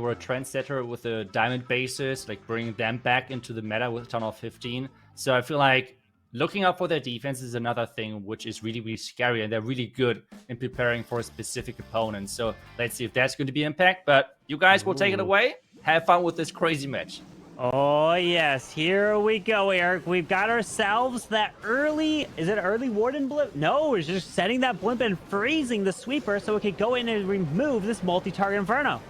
were a trendsetter with the diamond bases, like bringing them back into the meta with Town Hall 15. So I feel like looking out for their defense is another thing which is really, really scary, and they're really good in preparing for a specific opponent. So let's see if that's going to be impact. But you guys will take it Ooh. away. Have fun with this crazy match. Oh, yes. Here we go, Eric. We've got ourselves that early... Is it early Warden Blimp? No, it's just setting that Blimp and freezing the Sweeper so it can go in and remove this multi-target Inferno.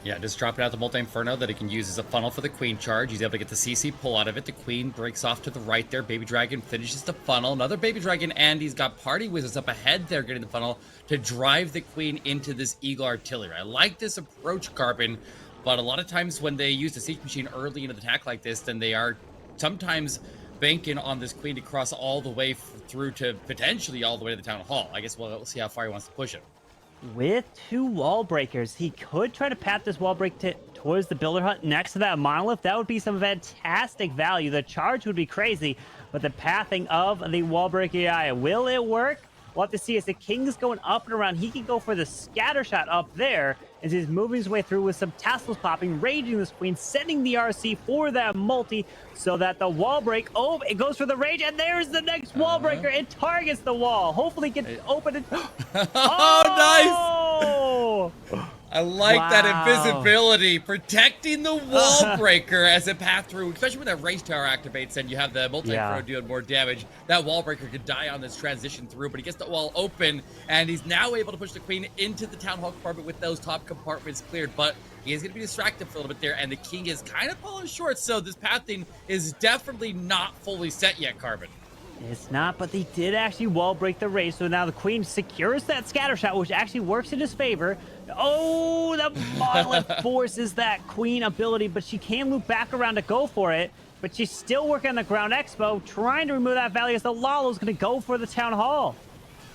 Yeah, just dropping out the multi-inferno that he can use as a funnel for the queen charge. He's able to get the CC pull out of it. The queen breaks off to the right there. Baby Dragon finishes the funnel. Another Baby Dragon, and he's got Party Wizards up ahead there getting the funnel to drive the queen into this Eagle Artillery. I like this approach, Carbon, but a lot of times when they use the Siege Machine early into the attack like this, then they are sometimes banking on this queen to cross all the way through to potentially all the way to the Town Hall. I guess we'll see how far he wants to push it. With 2 wall breakers, he could try to pat this wall break towards the builder hut next to that monolith. That would be some fantastic value. The charge would be crazy, but the pathing of the wall breaker AI, will it work? We'll have to see. As the king is going up and around, he can go for the scatter shot up there as he's moving his way through with some tassels popping, raging this queen, sending the RC for that multi so that the wall break, oh, it goes for the rage, and there's the next wall breaker. It targets the wall. Hopefully it can open it. Oh, nice! I like that invisibility, protecting the wall breaker as it passed through, especially when that rage tower activates and you have the multi-inferno doing more damage. That wall breaker could die on this transition through, but he gets the wall open, and he's now able to push the queen into the Town Hall compartment with those top compartments cleared, but he is going to be distracted for a little bit there, and the king is kind of falling short, so this pathing is definitely not fully set yet, Carbon. It's not, but they did actually wall break the race, so now the queen secures that scatter shot, which actually works in his favor. Oh, the monolith forces that queen ability, but she can loop back around to go for it, but she's still working on the ground expo, trying to remove that value as the Lalo's going to go for the Town Hall.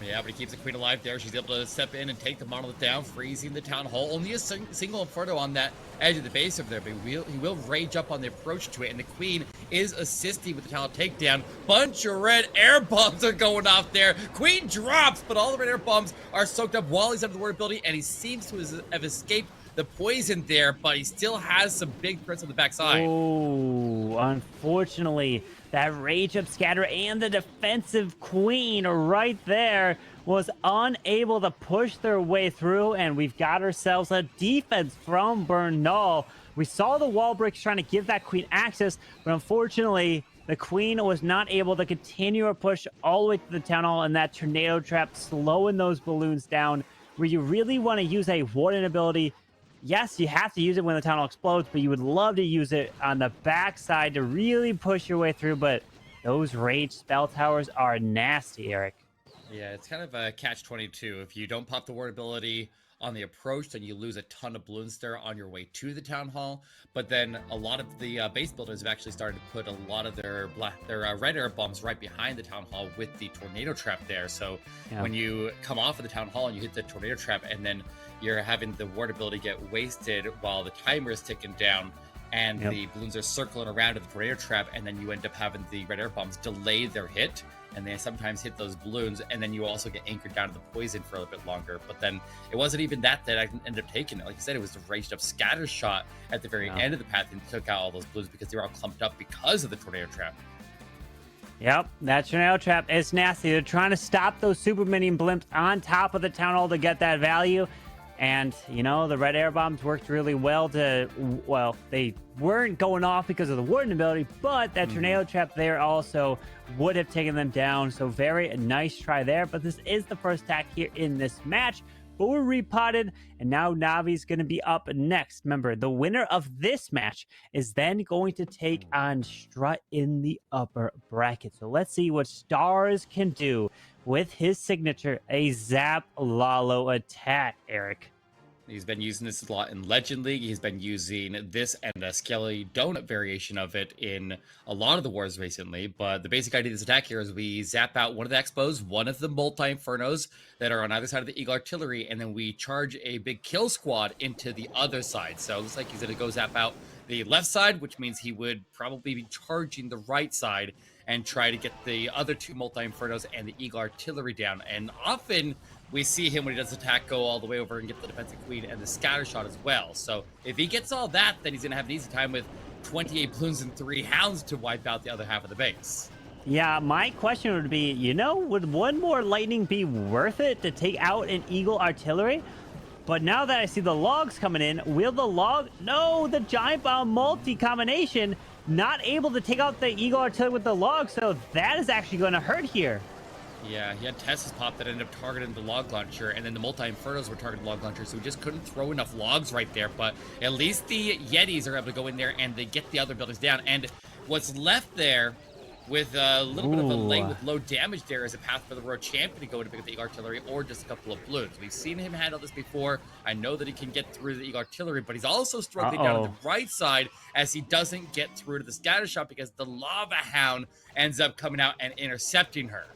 Yeah, but he keeps the queen alive there. She's able to step in and take the monolith down, freezing the Town Hall. Only a single Inferno on that edge of the base over there, but he will rage up on the approach to it, and the queen is assisting with the Town takedown. Bunch of red air bombs are going off there. Queen drops, but all the red air bombs are soaked up while he's under the ward ability, and he seems to have escaped the poison there, but he still has some big threats on the backside. Oh, unfortunately, that rage up scatter and the defensive queen right there was unable to push their way through, and we've got ourselves a defense from Bernal. We saw the wall breaks trying to give that queen access, but unfortunately, the queen was not able to continue her push all the way to the Town Hall, and that tornado trap slowing those balloons down. Where you really want to use a warden ability, yes, you have to use it when the Town Hall explodes, but you would love to use it on the backside to really push your way through. But those rage spell towers are nasty, Eric. Yeah, it's kind of a catch-22. If you don't pop the ward ability on the approach, then you lose a ton of balloons there on your way to the Town Hall. But then a lot of the base builders have actually started to put a lot of their red air bombs right behind the Town Hall with the tornado trap there. So when you come off of the Town Hall and you hit the tornado trap, and then you're having the ward ability get wasted while the timer is ticking down, and the balloons are circling around to the tornado trap, and then you end up having the red air bombs delay their hit, and they sometimes hit those balloons, and then you also get anchored down to the poison for a little bit longer. But then it wasn't even that I ended up taking it. Like I said, it was the raged up scatter shot at the very end of the path and took out all those balloons because they were all clumped up because of the tornado trap. Yep, that tornado trap is nasty. They're trying to stop those super minion blimps on top of the Town Hall to get that value. And, you know, the red air bombs worked really well well, they weren't going off because of the warden ability, but that tornado trap there also would have taken them down. So very nice try there. But this is the first attack here in this match. But we're repotted, and now Navi's going to be up next. Remember, the winner of this match is then going to take on Strut in the upper bracket. So let's see what Stars can do with his signature, a Zap Lalo attack, Eric. He's been using this a lot in Legend League. He's been using this and a Skelly Donut variation of it in a lot of the wars recently. But the basic idea of this attack here is we zap out one of the expos, one of the multi-infernos that are on either side of the Eagle Artillery, and then we charge a big kill squad into the other side. So it looks like he's going to go zap out the left side, which means he would probably be charging the right side and try to get the other two multi-infernos and the Eagle Artillery down. And often we see him when he does attack go all the way over and get the defensive queen and the scatter shot as well. So if he gets all that, then he's going to have an easy time with 28 balloons and 3 hounds to wipe out the other half of the base. Yeah, my question would be, you know, would one more lightning be worth it to take out an Eagle artillery? But now that I see the logs coming in, will the log... No, the giant bomb multi-combination not able to take out the Eagle artillery with the log, so that is actually going to hurt here. Yeah, he had Tessa's pop that ended up targeting the log launcher, and then the multi-infernos were targeting the log launcher, so we just couldn't throw enough logs right there. But at least the Yetis are able to go in there and they get the other buildings down. And what's left there with a little bit of a lane with low damage there is a path for the Road Champion to go in to pick up the Eagle Artillery or just a couple of balloons. We've seen him handle this before. I know that he can get through the Eagle Artillery, but he's also struggling down on the right side as he doesn't get through to the scatter shot because the Lava Hound ends up coming out and intercepting her.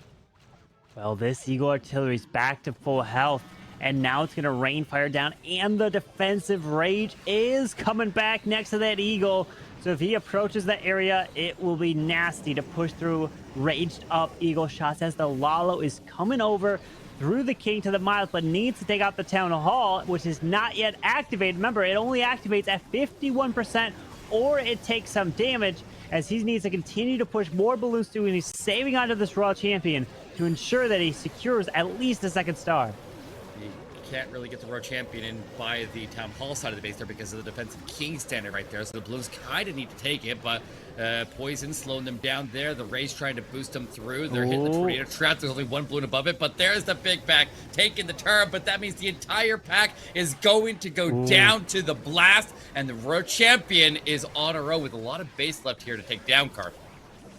Well, this Eagle Artillery's back to full health, and now it's going to rain fire down, and the defensive rage is coming back next to that Eagle. So if he approaches that area, it will be nasty to push through raged up Eagle shots as the Lalo is coming over through the King to the Miles, but needs to take out the Town Hall, which is not yet activated. Remember, it only activates at 51%, or it takes some damage, as he needs to continue to push more balloons through, and he's saving onto this Raw Champion to ensure that he secures at least a second star. Can't really get the Road Champion in by the Town Hall side of the base there because of the defensive King standing right there. So the Blues kind of need to take it, but Poison slowing them down there. The Ray's trying to boost them through. They're hitting the Tornado Trap. There's only one balloon above it, but there's the big pack taking the turn. But that means the entire pack is going to go down to the blast, and the Road Champion is on a row with a lot of base left here to take down, Carp.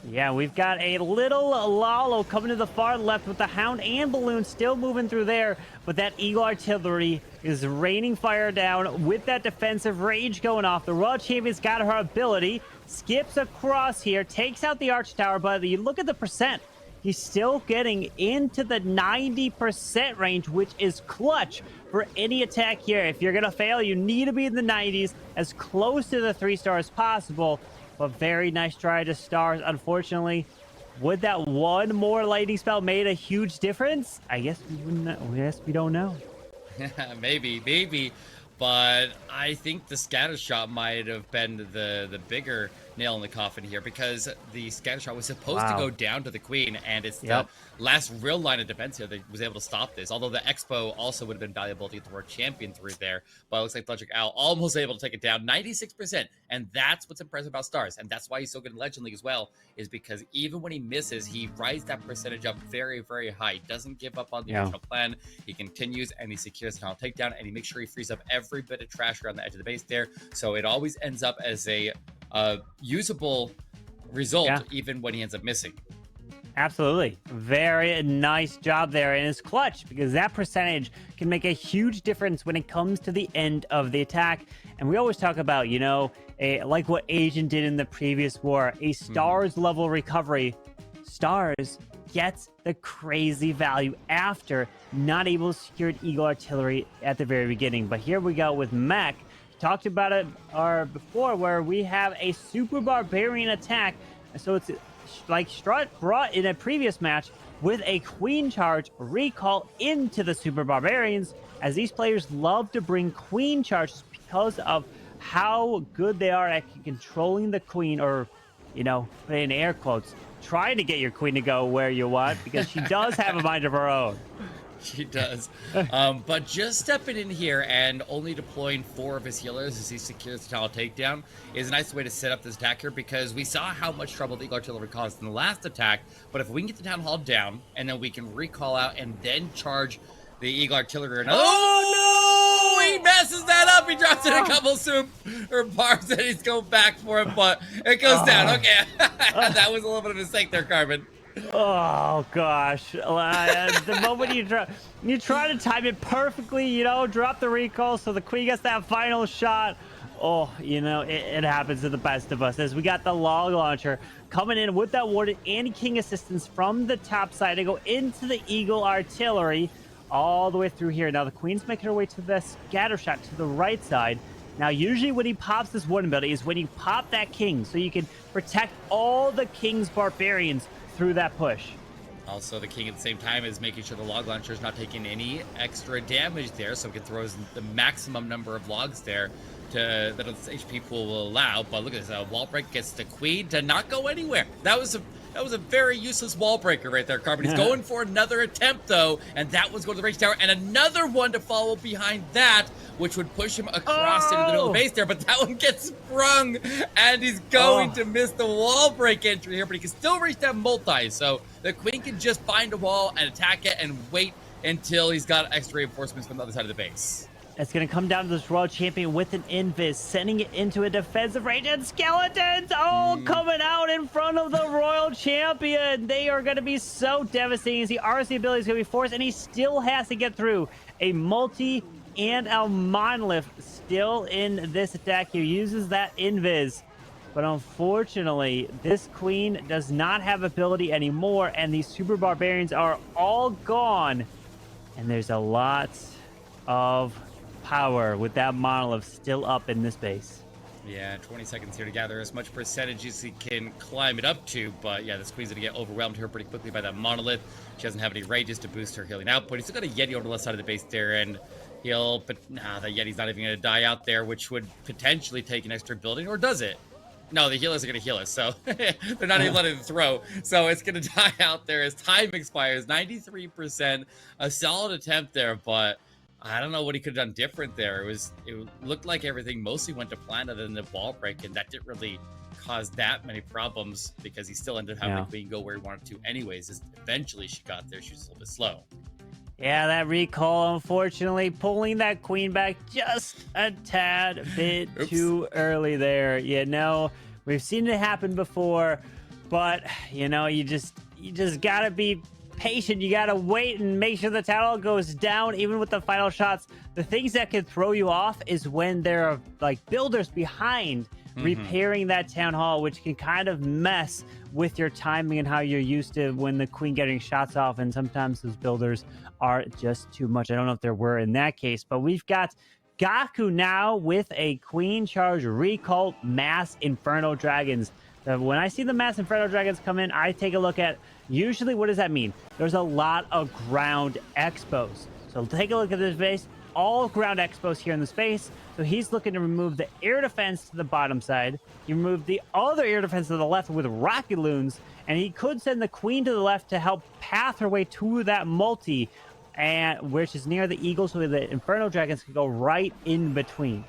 Yeah, we've got a little Lalo coming to the far left with the Hound and Balloon still moving through there. But that Eagle Artillery is raining fire down with that defensive rage going off. The Raw Champion's got her ability. Skips across here, takes out the Arch Tower. But you look at the percent. He's still getting into the 90% range, which is clutch for any attack here. If you're going to fail, you need to be in the 90s, as close to the 3-star as possible. But very nice try to stars. Unfortunately, would that one more lightning spell made a huge difference? I guess we wouldn't know. Yes, we don't know. maybe. But I think the scatter shot might have been the bigger nail in the coffin here, because the scatter shot was supposed to go down to the Queen, and it's the last real line of defense here that was able to stop this. Although the Expo also would have been valuable to get the World Champion through there, but it looks like Electric Owl almost able to take it down, 96%, and that's what's impressive about Stars, and that's why he's so good in Legend League as well, is because even when he misses, he rises that percentage up very, very high. He doesn't give up on the original plan. He continues, and he secures the final takedown, and he makes sure he frees up every bit of trash around the edge of the base there, so it always ends up as a usable result, even when he ends up missing. Absolutely. Very nice job there, and it's clutch because that percentage can make a huge difference when it comes to the end of the attack. And we always talk about, you know, like what Agent did in the previous war, a Stars level recovery. Stars gets the crazy value after not able to secure Eagle Artillery at the very beginning. But here we go with Mech. Talked about it before, where we have a super barbarian attack. So it's like Strut brought in a previous match with a Queen charge recall into the super barbarians, as these players love to bring Queen charges because of how good they are at controlling the Queen, or, you know, put in air quotes, trying to get your Queen to go where you want, because she does have a mind of her own. She does. But just stepping in here and only deploying 4 of his healers as he secures the Tower takedown is a nice way to set up this attack here, because we saw how much trouble the Eagle Artillery caused in the last attack. But if we can get the Town Hall down, and then we can recall out and then charge the Eagle Artillery. Oh, no! He messes that up. He drops in a couple soup or barbs, and he's going back for it, but it goes down. Okay. That was a little bit of a mistake there, Carbon. Oh gosh, the moment you try to time it perfectly, you know, drop the recall so the Queen gets that final shot. Oh, you know, it happens to the best of us, as we got the log launcher coming in with that Warden and King assistance from the top side to go into the Eagle Artillery all the way through here. Now the Queen's making her way to the scatter shot to the right side. Now, usually when he pops this Warden ability is when you pop that King, so you can protect all the King's barbarians through that push. Also, the king at the same time is making sure the log launcher is not taking any extra damage there, so it can throw the maximum number of logs there that its HP pool will allow. But look at this, wall break gets the queen to not go anywhere. That was a very useless wall breaker right there, Carbon. He's going for another attempt though, and that one's going to the range tower, and another one to follow behind that, which would push him across into the middle of the base there, but that one gets sprung, and he's going to miss the wall break entry here, but he can still reach that multi, so the queen can just find a wall and attack it and wait until he's got extra reinforcements from the other side of the base. It's going to come down to this Royal Champion with an Invis, sending it into a defensive range, and Skeletons all coming out in front of the Royal Champion. They are going to be so devastating as the RC ability is going to be forced, and he still has to get through a multi and a monolith still in this attack. He uses that Invis, but unfortunately, this queen does not have ability anymore, and these super barbarians are all gone, and there's a lot of power with that monolith still up in this base. Yeah, 20 seconds here to gather as much percentage as he can climb it up to, but yeah, this queen's gonna get overwhelmed here pretty quickly by that monolith. She doesn't have any rages to boost her healing output. He's still got a Yeti on the left side of the base there, and but nah, the Yeti's not even gonna die out there, which would potentially take an extra building, or does it? No, the healers are going to heal us, so they're not even letting it throw. So it's going to die out there as time expires. 93%, a solid attempt there, but I don't know what he could have done different there. It looked like everything mostly went to plan other than the wall break, and that didn't really cause that many problems because he still ended up having the queen go where he wanted to anyways. Eventually she got there. She was a little bit slow. Yeah, that recall, unfortunately, pulling that queen back just a tad bit too early there. You know, we've seen it happen before, but, you know, you just got to be patient. You got to wait and make sure the tower goes down, even with the final shots. The things that can throw you off is when there are, like, builders behind repairing that town hall, which can kind of mess with your timing and how you're used to when the queen getting shots off, and sometimes those builders are just too much. I don't know if there were in that case, but we've got Gaku now with a queen charge recall mass Inferno Dragons. When I see the mass Inferno Dragons come in, I take a look at usually what does that mean? There's a lot of ground expos. So take a look at this base, all ground expos here in the space. So he's looking to remove the air defense to the bottom side. He removed the other air defense to the left with rocket loons, and he could send the queen to the left to help path her way to that multi, and which is near the eagle, so the Inferno Dragons can go right in between.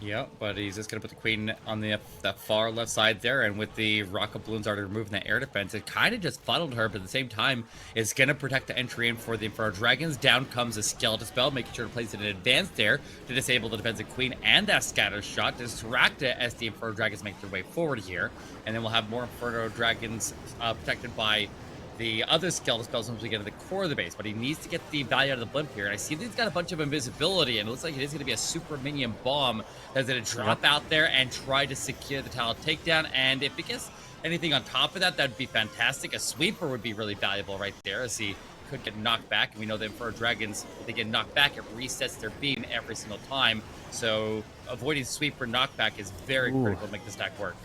Yeah, but he's just going to put the queen on that far left side there, and with the rocket balloons already removing the air defense, it kind of just funneled her, but at the same time, it's going to protect the entry in for the Inferno Dragons. Down comes a Skeleton Spell, making sure to place it in advance there to disable the defensive queen and that scatter shot, distract it as the Inferno Dragons make their way forward here, and then we'll have more Inferno Dragons protected by the other skeleton spells once we get to the core of the base, but he needs to get the value out of the blimp here. And I see that he's got a bunch of invisibility, and it looks like it is going to be a super minion bomb that's going to drop out there and try to secure the tower takedown. And if it gets anything on top of that, that'd be fantastic. A sweeper would be really valuable right there, as he could get knocked back. And we know that Inferno Dragons, if they get knocked back, it resets their beam every single time. So avoiding sweeper knockback is very critical to make this stack work.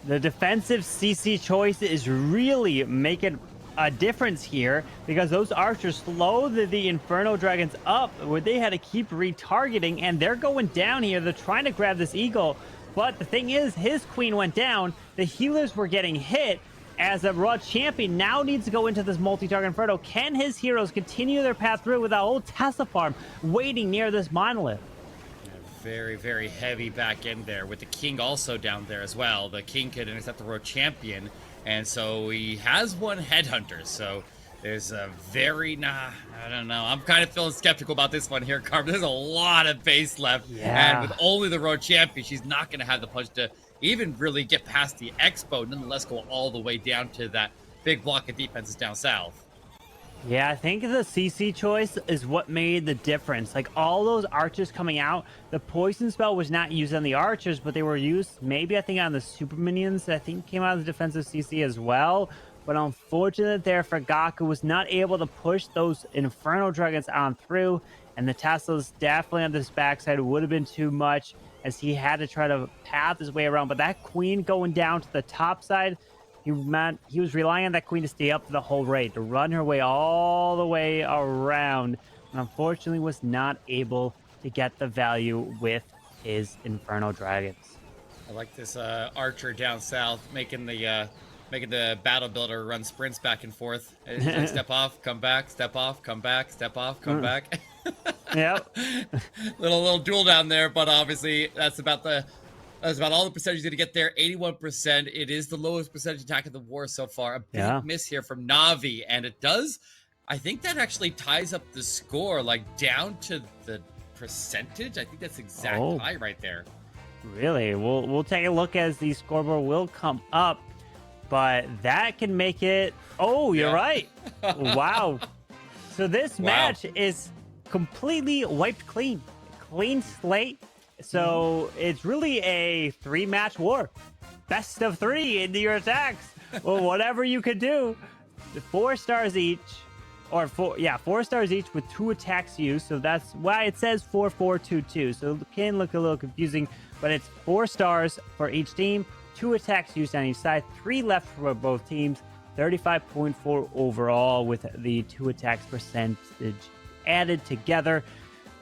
The defensive CC choice is really making a difference here, because those archers slow the Inferno Dragons up, where they had to keep retargeting, and they're going down here. They're trying to grab this eagle, but the thing is, his queen went down. The healers were getting hit, as a Raw champion now needs to go into this multi-target Inferno. Can his heroes continue their path through with that old Tesla farm waiting near this monolith? Very, very heavy back end there, with the king also down there as well. The king could intercept the road champion, and so he has one headhunter. So there's a very, I don't know. I'm kind of feeling skeptical about this one here, Carver. There's a lot of base left, and with only the road champion, she's not going to have the punch to even really get past the expo, nonetheless go all the way down to that big block of defenses down south. Yeah, I think the CC choice is what made the difference. Like, all those archers coming out, the poison spell was not used on the archers, but they were used maybe, I think, on the super minions. I think came out of the defensive CC as well. But unfortunate there for Gaku, was not able to push those Inferno Dragons on through, and the Teslas definitely on this backside would have been too much, as he had to try to path his way around. But that queen going down to the top side, He was relying on that queen to stay up for the whole raid, to run her way all the way around, and unfortunately was not able to get the value with his Inferno Dragons. I like this archer down south making the battle builder run sprints back and forth. He's like, step off, come back, step off, come back, step off, come back. Yep. little duel down there, but obviously that's about all the percentage to get there. 81%. It is the lowest percentage attack of the war so far. A big miss here from Navi, and it does. I think that actually ties up the score, like down to the percentage. I think that's exact high right there. Really? We'll take a look as the scoreboard will come up, but that can make it. Oh, you're right. Wow. So this match is completely wiped clean slate. So it's really a 3-match war, best of 3 into your attacks. Well, whatever you could do, 4 stars each. Or 4 stars each with 2 attacks used. So that's why it says 4-4-2-2. So it can look a little confusing, but it's 4 stars for each team, 2 attacks used on each side, 3 left for both teams, 35.4 overall with the 2 attacks percentage added together.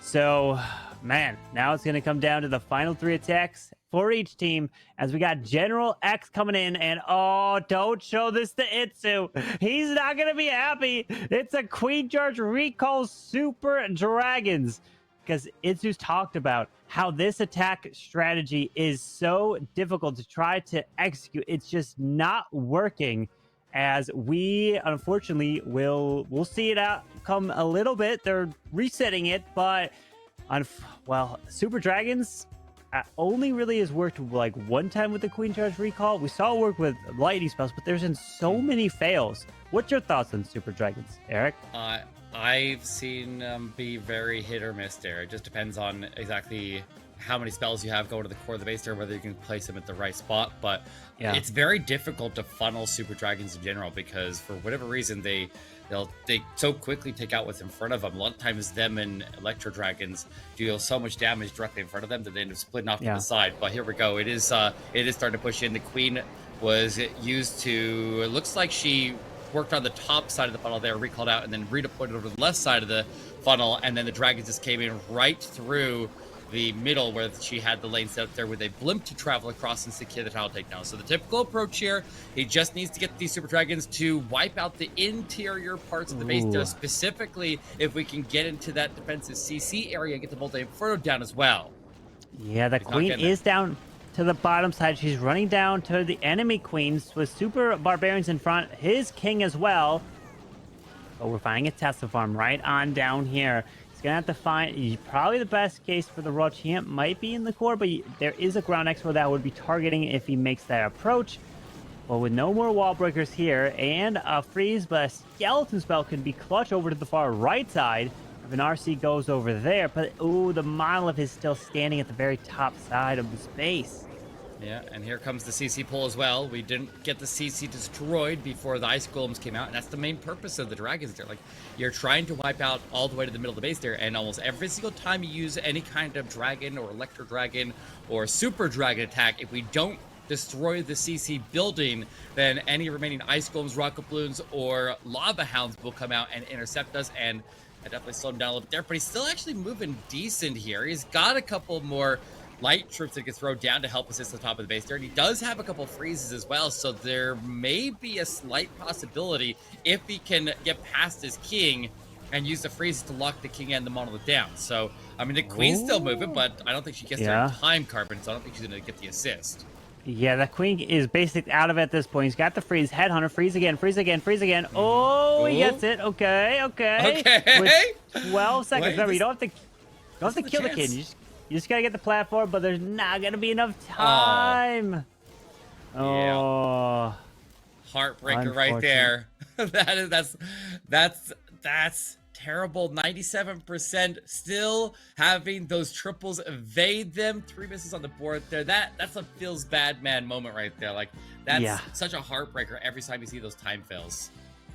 So, man, now it's going to come down to the final 3 attacks for each team, as we got General X coming in, and oh, don't show this to Itsu. He's not going to be happy. It's a Queen Charge Recall Super Dragons, because Itsu's talked about how this attack strategy is so difficult to try to execute. It's just not working, as we unfortunately we'll see it out come a little bit. They're resetting it, but Super Dragons only really has worked like one time with the Queen Charge Recall. We saw it work with lightning spells, but there's been so many fails. What's your thoughts on Super Dragons, Eric? I've seen them be very hit or miss there. It just depends on exactly how many spells you have going to the core of the base there, whether you can place them at the right spot. But it's very difficult to funnel Super Dragons in general, because for whatever reason they so quickly take out what's in front of them. A lot of times them and Electro Dragons deal so much damage directly in front of them that they end up splitting off to the side. But here we go. It is starting to push in. The Queen was used to, it looks like she worked on the top side of the funnel there, recalled out, and then redeployed over to the left side of the funnel, and then the Dragons just came in right through the middle where she had the lane set up there with a blimp to travel across and secure the tile takedown. So the typical approach here, he just needs to get these Super Dragons to wipe out the interior parts of the base there, specifically if we can get into that defensive CC area and get the multi-inferno down as well. Yeah, the Queen is down to the bottom side. She's running down to the enemy queens with Super Barbarians in front, his king as well. But we're finding a Tesla farm right on down here. He's going to have to find, probably the best case for the Roach Champ might be in the core, but there is a ground expo that would be targeting if he makes that approach. Well, with no more wall breakers here and a freeze, but a skeleton spell could be clutch over to the far right side if an RC goes over there. But, ooh, the monolith is still standing at the very top side of the space. Yeah, and here comes the CC pull as well. We didn't get the CC destroyed before the ice golems came out, and that's the main purpose of the dragons there. Like, you're trying to wipe out all the way to the middle of the base there, and almost every single time you use any kind of dragon or electro dragon or super dragon attack, if we don't destroy the CC building, then any remaining ice golems, rocket balloons, or lava hounds will come out and intercept us, and I definitely slowed him down a little bit there, but he's still actually moving decent here. He's got a couple more light troops that can throw down to help assist the top of the base there. And he does have a couple freezes as well, so there may be a slight possibility if he can get past his king and use the freezes to lock the king and the monolith down. So, I mean, the queen's still moving, but I don't think she gets there in time, Carbon, so I don't think she's going to get the assist. Yeah, the queen is basically out of it at this point. He's got the freeze. Headhunter, freeze again, freeze again, freeze again. Oh, he gets it. Okay. With 12 seconds. Remember, you don't have to kill the king. You just gotta get the platform, but there's not gonna be enough time. Oh, heartbreaker right there. That's terrible. 97% still having those triples evade them. 3 misses on the board there. That's a feels bad man moment right there. Like, that's such a heartbreaker every time you see those time fails.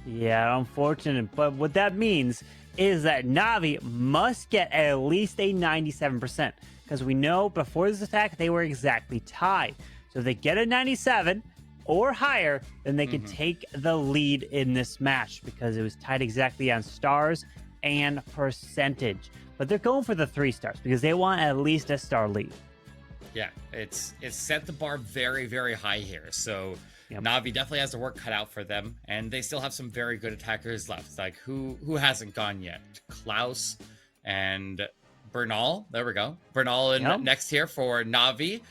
Yeah, unfortunate. But what that means is that Navi must get at least a 97%, because we know before this attack they were exactly tied. So if they get a 97, or higher, then they could take the lead in this match because it was tied exactly on stars and percentage. But they're going for the 3 stars because they want at least a star lead. Yeah, it's set the bar very, very high here. So Yep. Navi definitely has the work cut out for them, and they still have some very good attackers left. Like who hasn't gone yet? Klaus and Bernal. There we go. Bernal in next here for Navi.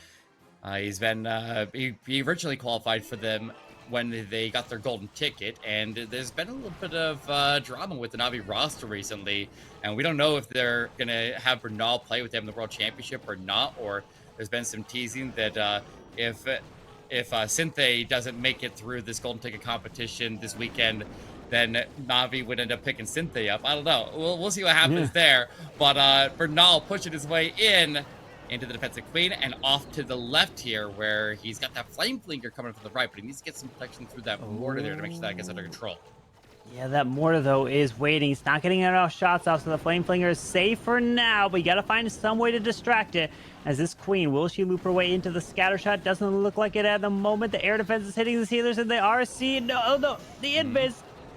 He's been he originally qualified for them when they got their golden ticket, and there's been a little bit of drama with the Navi roster recently, and we don't know if they're gonna have Bernal play with them in the World Championship or not, or there's been some teasing that if Synthé doesn't make it through this golden ticket competition this weekend, then Navi would end up picking Synthé up. I don't know. We'll see what happens there. But Bernal pushing his way into the defensive queen and off to the left here, where he's got that flame flinger coming from the right, but he needs to get some protection through that mortar there to make sure that gets under control. Yeah, that mortar, though, is waiting. It's not getting enough shots off, so the flame flinger is safe for now, but you got to find some way to distract it. As this queen, will she loop her way into the scatter shot? Doesn't look like it at the moment. The air defense is hitting the healers and the RC. No, the invis.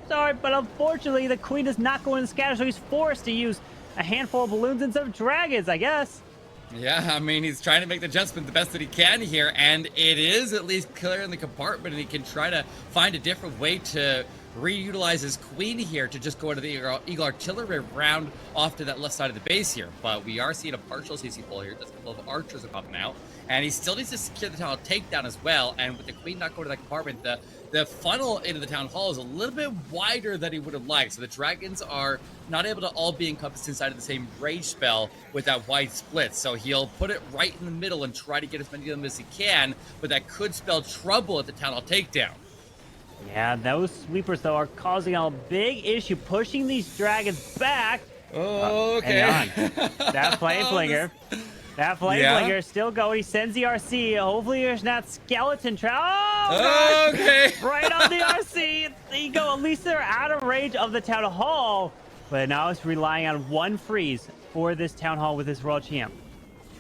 Sorry, but unfortunately, the queen is not going to scatter, so he's forced to use a handful of balloons and some dragons, I guess. Yeah, I mean, he's trying to make the adjustment the best that he can here, and it is at least clear in the compartment, and he can try to find a different way to reutilize his queen here to just go into the Eagle Artillery round off to that left side of the base here. But we are seeing a partial CC pull here. There's a couple of archers are popping out, and he still needs to secure the town hall takedown as well. And with the queen not going to that compartment, the funnel into the town hall is a little bit wider than he would have liked. So the dragons are not able to all be encompassed inside of the same rage spell with that wide split. So he'll put it right in the middle and try to get as many of them as he can, but that could spell trouble at the town hall takedown. Yeah, those sweepers, though, are causing a big issue, pushing these dragons back. Oh, okay. Hang on. That flame flinger. That flame flinger is still going. He sends the RC. Hopefully there's not skeleton trap. Oh, okay. Right on the RC. There you go. At least they're out of range of the town hall. But now it's relying on one freeze for this town hall with this world champ.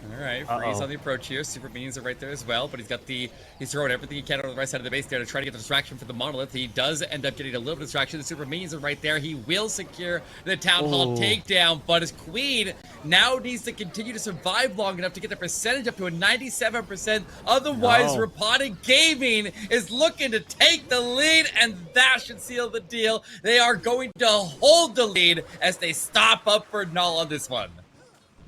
All right, freeze on the approach here. Super minions are right there as well, but he's throwing everything he can over the right side of the base there to try to get the distraction for the monolith. He does end up getting a little bit of distraction. The super minions are right there. He will secure the town hall takedown, but his queen now needs to continue to survive long enough to get the percentage up to a 97%. Otherwise, Repotted Gaming is looking to take the lead, and that should seal the deal. They are going to hold the lead as they stop up for null on this one.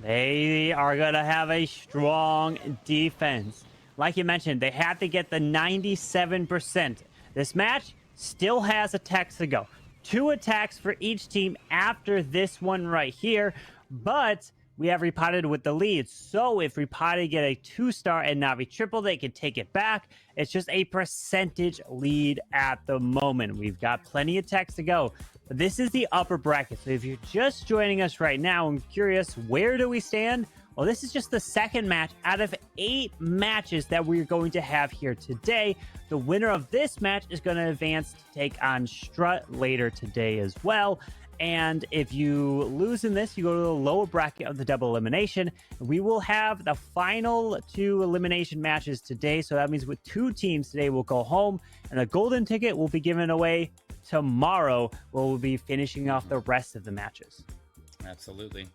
They are going to have a strong defense. Like you mentioned, they have to get the 97%. This match still has attacks to go. 2 attacks for each team after this one right here. But we have Repotted with the lead. So if Repotted get a 2-star and Navi triple, they can take it back. It's just a percentage lead at the moment. We've got plenty of attacks to go. But this is the upper bracket. So if you're just joining us right now and curious, where do we stand? Well, this is just the second match out of 8 matches that we're going to have here today. The winner of this match is going to advance to take on Strut later today as well. And if you lose in this, you go to the lower bracket of the double elimination. We will have the final 2 elimination matches today. So that means with 2 teams today will go home, and a golden ticket will be given away tomorrow, where we'll be finishing off the rest of the matches. Absolutely.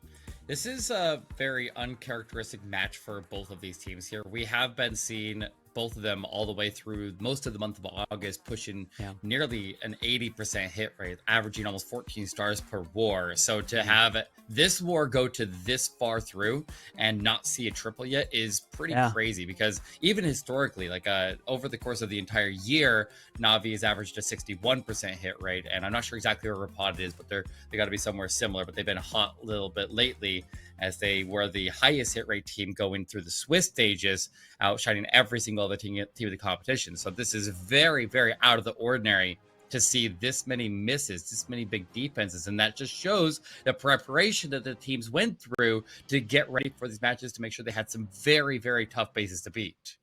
This is a very uncharacteristic match for both of these teams here. We have been seeing both of them all the way through most of the month of August, pushing nearly an 80% hit rate, averaging almost 14 stars per war. So to have this war go to this far through and not see a triple yet is pretty crazy, because even historically, like over the course of the entire year, Navi has averaged a 61% hit rate, and I'm not sure exactly where Repotted is, but they got to be somewhere similar. But they've been hot a little bit lately, as they were the highest hit rate team going through the Swiss stages, outshining every single other team of the competition. So this is very, very out of the ordinary to see this many misses, this many big defenses, and that just shows the preparation that the teams went through to get ready for these matches, to make sure they had some very, very tough bases to beat.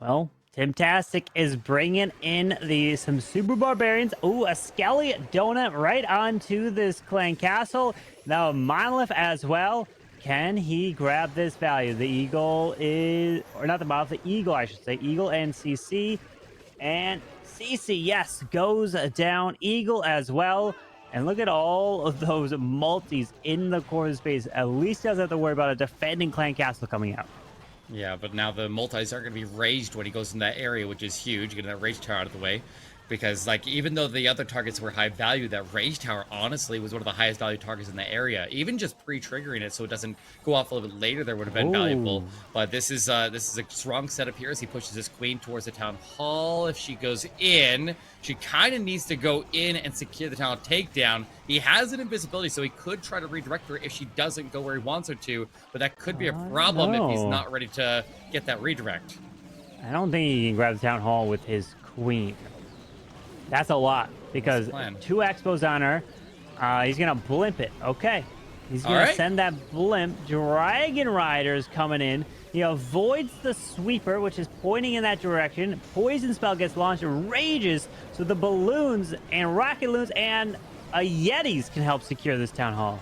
Well, Timtastic is bringing in some super barbarians. Oh, a Skelly donut right onto this clan castle. Now monolith as well. Can he grab this value? The eagle is, or not the monolith, the eagle, I should say. Eagle and CC. And CC, yes, goes down. Eagle as well. And look at all of those multis in the core space. At least he doesn't have to worry about a defending clan castle coming out. Yeah, but now the multis aren't going to be raged when he goes in that area, which is huge. Getting that rage tower out of the way. Because, like, even though the other targets were high value, that rage tower, honestly, was one of the highest value targets in the area. Even just pre-triggering it so it doesn't go off a little bit later there would have been valuable. But this is a strong setup here as he pushes his queen towards the town hall. If she goes in, she kind of needs to go in and secure the town takedown. He has an invisibility, so he could try to redirect her if she doesn't go where he wants her to. But that could be a problem if he's not ready to get that redirect. I don't think he can grab the town hall with his queen. That's a lot because 2 expos on her. He's going to blimp it. Okay. He's going to send that blimp. Dragon Rider's coming in. He avoids the sweeper, which is pointing in that direction. Poison spell gets launched, rages. So the balloons and rocket loons and Yetis can help secure this town hall.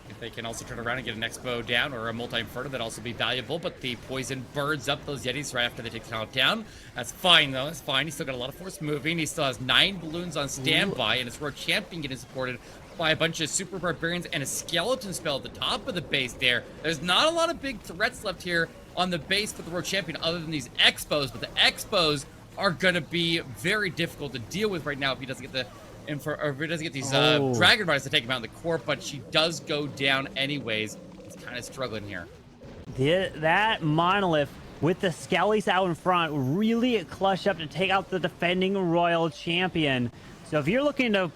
If they can also turn around and get an expo down or a multi-inferno, that'd also be valuable. But the poison burns up those Yetis right after they take the town down. That's fine, though. That's fine. He's still got a lot of force moving. He still has 9 balloons on standby, and his Road Champion getting supported by a bunch of super barbarians and a skeleton spell at the top of the base there. There's not a lot of big threats left here on the base for the Road Champion other than these expos, but the expos are going to be very difficult to deal with right now if he doesn't get the or if he doesn't get these Dragon Riders to take him out in the court, but she does go down anyways. He's kind of struggling here. That monolith with the Skellies out in front really clutched up to take out the defending Royal Champion. So if you're looking to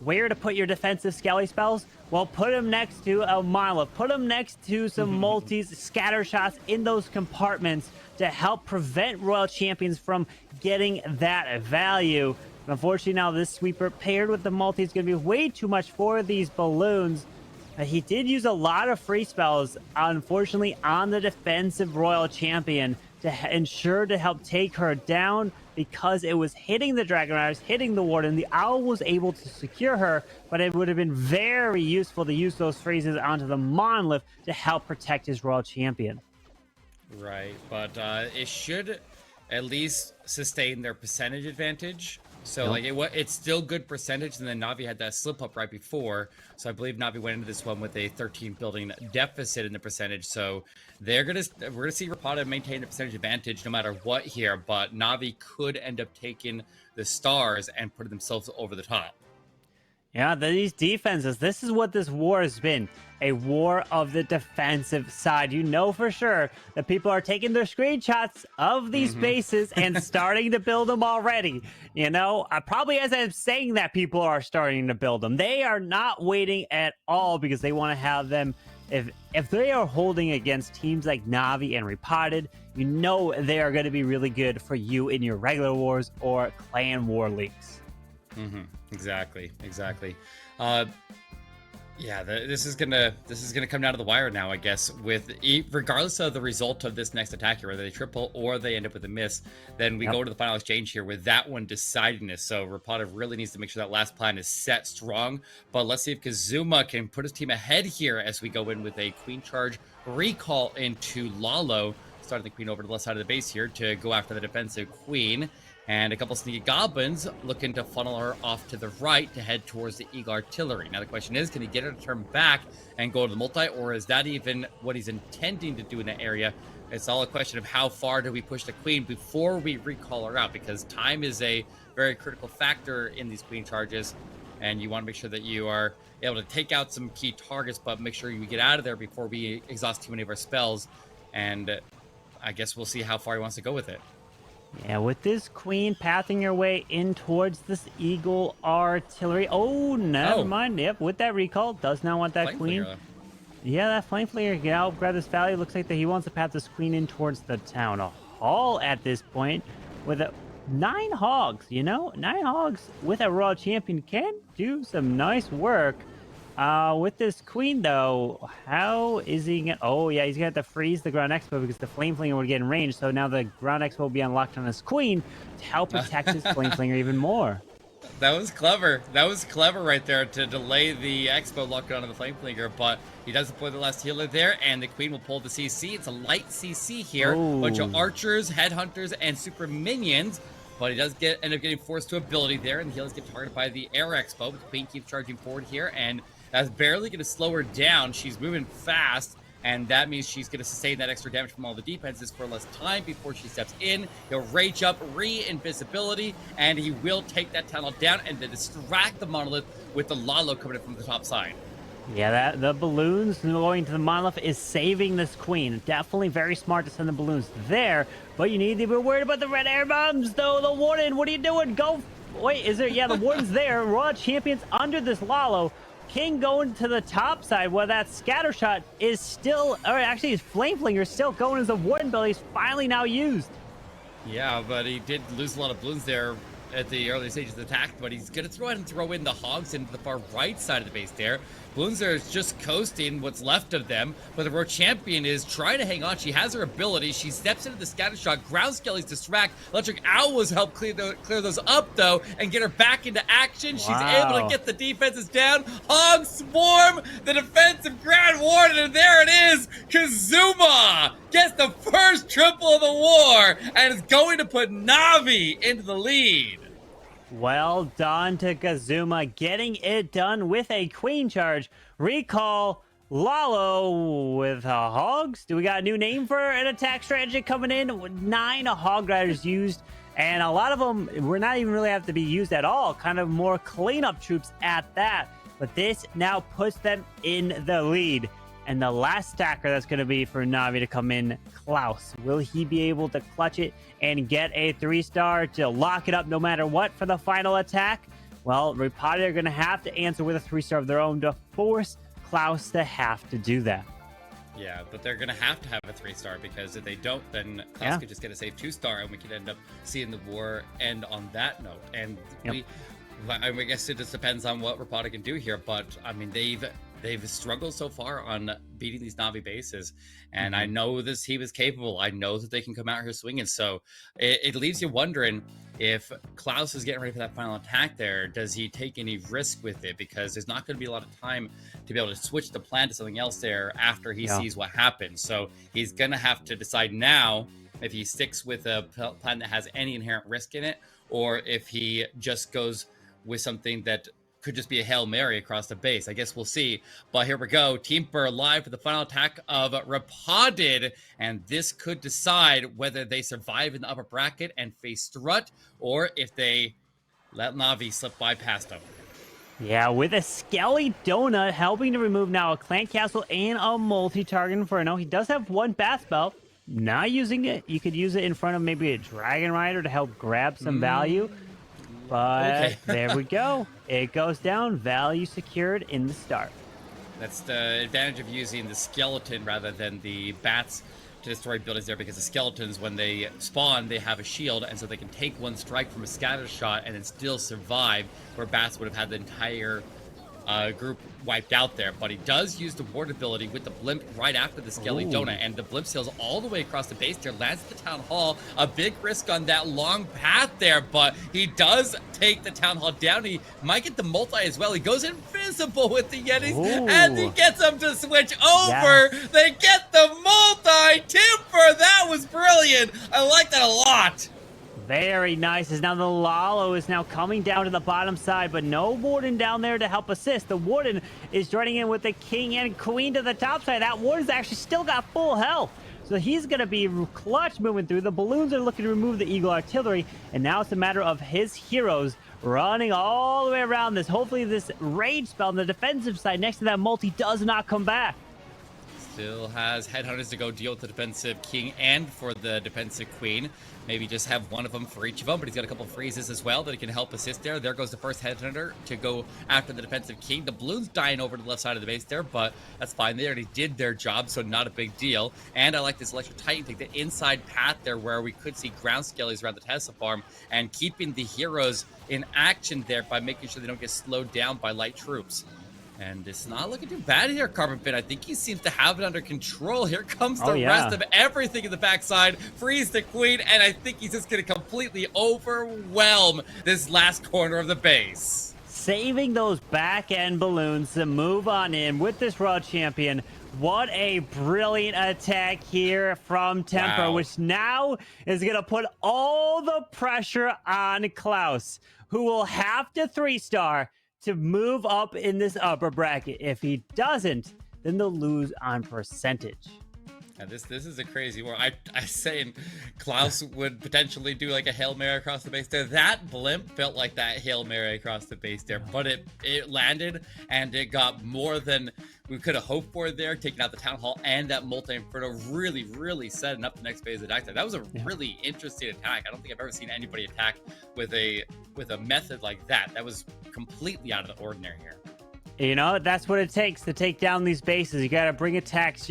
where to put your defensive Skelly spells, well, put them next to a monolith. Put them next to some multis, scatter shots in those compartments to help prevent Royal Champions from getting that value. Unfortunately, now this sweeper paired with the multi is going to be way too much for these balloons. He did use a lot of free spells, unfortunately, on the defensive Royal Champion to ensure to help take her down because it was hitting the Dragon Riders, hitting the Warden. The Owl was able to secure her, but it would have been very useful to use those freezes onto the Monolith to help protect his Royal Champion. Right, but it should at least sustain their percentage advantage. So like it's still good percentage, and then Navi had that slip up right before. So I believe Navi went into this one with a 13 building deficit in the percentage. So we're gonna see Repotted maintain the percentage advantage no matter what here. But Navi could end up taking the stars and putting themselves over the top. Yeah, these defenses, this is what this war has been. A war of the defensive side. You know for sure that people are taking their screenshots of these bases and starting to build them already. You know, probably as I'm saying that, people are starting to build them. They are not waiting at all because they want to have them. If they are holding against teams like Navi and Repotted, you know they are going to be really good for you in your regular wars or clan war leagues. Exactly. Yeah, this is gonna come down to the wire now, I guess. Regardless of the result of this next attack here, whether they triple or they end up with a miss, then we go to the final exchange here with that one deciding this. So Repotted really needs to make sure that last plan is set strong. But let's see if Kazuma can put his team ahead here as we go in with a queen charge recall into Lalo, starting the queen over to the left side of the base here to go after the defensive queen. And a couple sneaky goblins looking to funnel her off to the right to head towards the Eagle Artillery. Now the question is, can he get her to turn back and go to the multi, or is that even what he's intending to do in that area? It's all a question of how far do we push the queen before we recall her out, because time is a very critical factor in these queen charges, and you want to make sure that you are able to take out some key targets, but make sure you get out of there before we exhaust too many of our spells. And I guess we'll see how far he wants to go with it. Yeah, with this queen pathing her way in towards this Eagle Artillery. Oh, never mind. Yep, with that recall, does not want that queen. Yeah, that flame flinger. Yeah, I'll grab this value. Looks like that he wants to path this queen in towards the town hall at this point with 9 hogs. You know, 9 hogs with a Royal Champion can do some nice work. With this queen, though, how is he gonna... Oh, yeah, he's gonna have to freeze the ground expo because the flame flinger would get in range. So now the ground expo will be unlocked on his queen to help protect his flame flinger even more. That was clever. That was clever right there to delay the expo lockdown on the flame flinger, but he does deploy the last healer there, and the queen will pull the CC. It's a light CC here. Bunch of archers, headhunters, and super minions. but he does end up getting forced to ability there, and he does get targeted by the Air Expo. But the Queen keeps charging forward here, and that's barely going to slow her down. She's moving fast, and that means she's going to sustain that extra damage from all the defenses for less time before she steps in. He'll rage up, re-invisibility, and he will take that tunnel down and then distract the Monolith with the Lalo coming in from the top side. Yeah, the balloons going to the Monolith is saving this Queen. Definitely very smart to send the balloons there, but you need to be worried about the red air bombs, though. The Warden, what are you doing? Go. Wait, is there? Yeah, the Warden's there. Raw Champions under this Lalo. King going to the top side where that scatter shot is still, or actually his flame flinger is still going as the Warden belly is finally now used. Yeah, but he did lose a lot of balloons there at the early stages of the attack, but he's going to throw in the Hogs into the far right side of the base there. Balloons are just coasting what's left of them, but the Road Champion is trying to hang on. She has her ability. She steps into the scatter shot. Ground Skelly's distract. Electric Owl was help clear those up, though, and get her back into action. She's able to get the defenses down. Hogs swarm the defensive Grand Warden, and there it is. Kazuma gets the first triple of the war and is going to put Navi into the lead. Well done to Kazuma, getting it done with a Queen charge. Recall Lalo with Hogs. Do we got a new name for an attack strategy coming in? 9 Hog Riders used, and a lot of them were not even really have to be used at all. Kind of more cleanup troops at that. But this now puts them in the lead. And the last stacker that's going to be for Navi to come in, Klaus. Will he be able to clutch it and get a 3-star to lock it up no matter what for the final attack? Well, Repotted are going to have to answer with a 3-star of their own to force Klaus to have to do that. Yeah, but they're going to have a 3-star, because if they don't, then Klaus could just get a safe 2-star, and we could end up seeing the war end on that note. And I guess it just depends on what Repotted can do here, but I mean, they've struggled so far on beating these Navi bases, and I know this team is capable. I know that they can come out here swinging, so it leaves you wondering if Klaus is getting ready for that final attack there. Does he take any risk with it? Because there's not going to be a lot of time to be able to switch the plan to something else there after he sees what happens. So he's going to have to decide now if he sticks with a plan that has any inherent risk in it, or if he just goes with something that could just be a Hail Mary across the base. I guess we'll see. But here we go. Team Burr live for the final attack of Repotted, and this could decide whether they survive in the upper bracket and face Strut, or if they let Navi slip by past them. Yeah, with a Skelly Donut helping to remove now a Clan Castle and a multi-target Inferno. He does have 1 Bath Spell. Not using it. You could use it in front of maybe a Dragon Rider to help grab some value. But there we go. It goes down. Value secured in the start. That's the advantage of using the skeleton rather than the bats to destroy buildings there, because the skeletons, when they spawn, they have a shield, and so they can take 1 strike from a scatter shot and then still survive, where bats would have had the entire group wiped out there. But he does use the ward ability with the blimp right after the Skelly Donut, and the blimp sails all the way across the base there, lands at the Town Hall. A big risk on that long path there, but he does take the Town Hall down. He might get the multi as well. He goes invisible with the Yetis, and he gets them to switch over. They get the multi. Timber, that was brilliant. I like that a lot. Very nice. As now the Lalo is now coming down to the bottom side, but no Warden down there to help assist. The Warden is joining in with the King and Queen to the top side. That Warden's actually still got full health, so he's going to be clutch moving through. The balloons are looking to remove the Eagle Artillery, and now it's a matter of his heroes running all the way around this. Hopefully this Rage spell on the defensive side next to that multi does not come back. Still has Headhunters to go deal with the defensive King and for the defensive Queen. Maybe just have one of them for each of them, but he's got a couple of freezes as well that he can help assist there. There goes the first Headhunter to go after the defensive King. The balloon's dying over to the left side of the base there, but that's fine. They already did their job, so not a big deal. And I like this Electric Titan thing, the inside path there where we could see ground skellies around the Tesla farm, and keeping the heroes in action there by making sure they don't get slowed down by light troops. And it's not looking too bad here, Carbon Pit. I think he seems to have it under control. Here comes the rest of everything in the backside. Freeze the Queen, and I think he's just going to completely overwhelm this last corner of the base. Saving those back-end balloons to move on in with this Raw Champion. What a brilliant attack here from Temper, Wow. which now is going to put all the pressure on Klaus, who will have to 3-star to move up in this upper bracket. If he doesn't, then they'll lose on percentage. And this is a crazy one. I saying Klaus would potentially do like a Hail Mary across the base there. That blimp felt like that Hail Mary across the base there, but it landed and it got more than we could have hoped for there, taking out the Town Hall and that multi-inferno, really setting up the next phase of attack. That was a really interesting attack. I don't think I've ever seen anybody attack with a method like that. That was completely out of the ordinary here. You know, that's what it takes to take down these bases. You got to bring attacks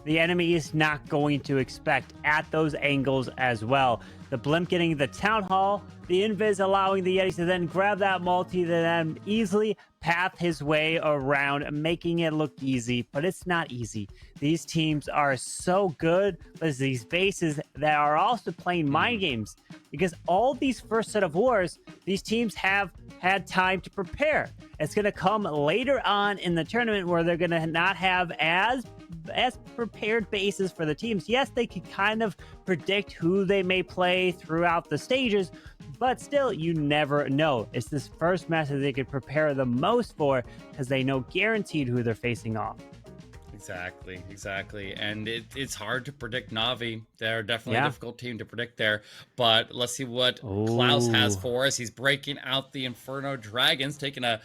the enemy is not going to expect at those angles as well. The blimp getting the Town Hall, the Invis allowing the Yetis to then grab that multi, to then easily path his way around, making it look easy, but it's not easy. These teams are so good, but it's these bases that are also playing mind games, because all these first set of wars, these teams have had time to prepare. It's going to come later on in the tournament where they're going to not have as prepared bases for the teams. Yes, they can kind of predict who they may play throughout the stages, but still, you never know. It's this first match that they could prepare the most for, because they know guaranteed who they're facing off. Exactly. And it's hard to predict Navi. They're definitely a difficult team to predict there. But let's see what Klaus has for us. He's breaking out the Inferno Dragons, taking a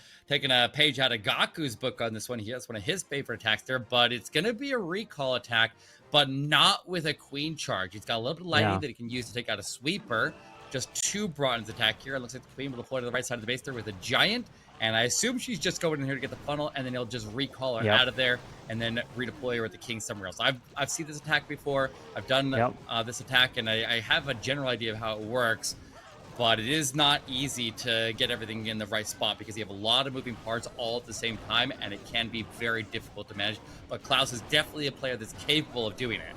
page out of Gaku's book on this one. He has one of his favorite attacks there, but it's going to be a recall attack, but not with a queen charge. He's got a little bit of lightning that he can use to take out a sweeper. Just 2 brought into attack here. It looks like the queen will deploy to the right side of the base there with a giant. And I assume she's just going in here to get the funnel, and then he'll just recall her out of there and then redeploy her with the king somewhere else. I've seen this attack before. I've done this attack, and I have a general idea of how it works. But it is not easy to get everything in the right spot because you have a lot of moving parts all at the same time, and it can be very difficult to manage. But Klaus is definitely a player that's capable of doing it.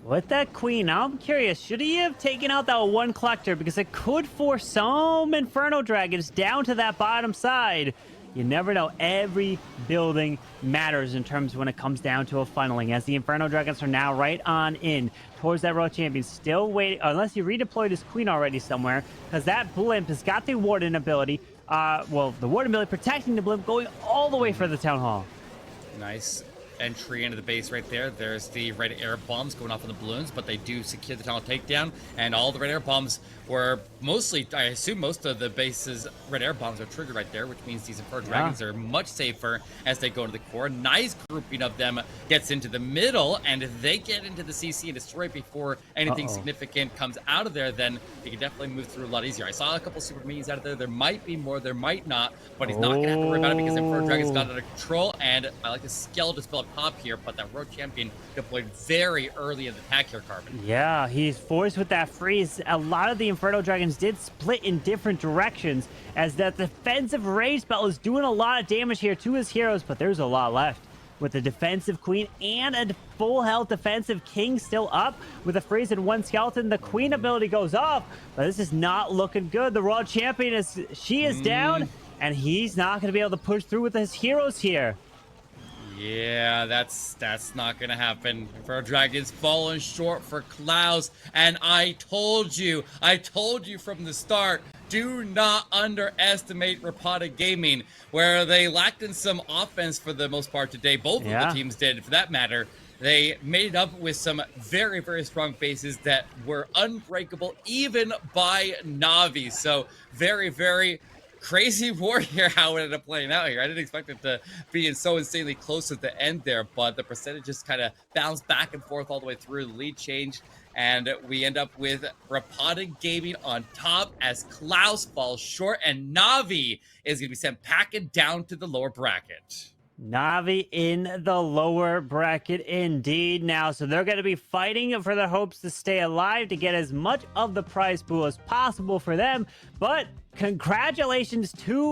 With that queen, I'm curious, should he have taken out that one collector? Because it could force some Inferno Dragons down to that bottom side. You never know. Every building matters in terms when it comes down to a funneling, as the Inferno Dragons are now right on in towards that World Champion. Still waiting, unless he redeployed his queen already somewhere, because that blimp has got the Warden ability. Well, the Warden ability protecting the blimp, going all the way for the Town Hall. Nice entry into the base right there. There's the red air bombs going off on the balloons, but they do secure the tunnel takedown, and all the red air bombs were mostly, I assume most of the base's red air bombs are triggered right there, which means these Inferno Dragons are much safer as they go into the core. Nice grouping of them gets into the middle, and if they get into the CC and destroy it before anything significant comes out of there, then they can definitely move through a lot easier. I saw a couple super minions out of there. There might be more, there might not, but he's not going to have to worry about it because Inferno Dragon's got it under control, and I like the skeleton spell up top here, but that World Champion deployed very early in the attack here, Carbon. Yeah, he's forced with that freeze. A lot of the Inferno Dragons did split in different directions, as that defensive rage spell is doing a lot of damage here to his heroes, but there's a lot left. With the defensive queen and a full health defensive king still up with a freeze and 1 skeleton, the queen ability goes off, but this is not looking good. The World Champion is down, and he's not going to be able to push through with his heroes here. Yeah, that's not gonna happen. Inferno Dragon's falling short for Klaus, and I told you from the start, do not underestimate Repotted Gaming, where they lacked in some offense for the most part today. Both of the teams did, for that matter. They made it up with some very, very strong bases that were unbreakable even by Navi. So very, very crazy war here, how it ended up playing out here. I didn't expect it to be so insanely close at the end there, but the percentages kind of bounced back and forth all the way through. The lead change, and we end up with Repotted Gaming on top as Klaus falls short, and Navi is going to be sent packing down to the lower bracket. Navi in the lower bracket indeed now, so they're going to be fighting for their hopes to stay alive to get as much of the prize pool as possible for them. But congratulations to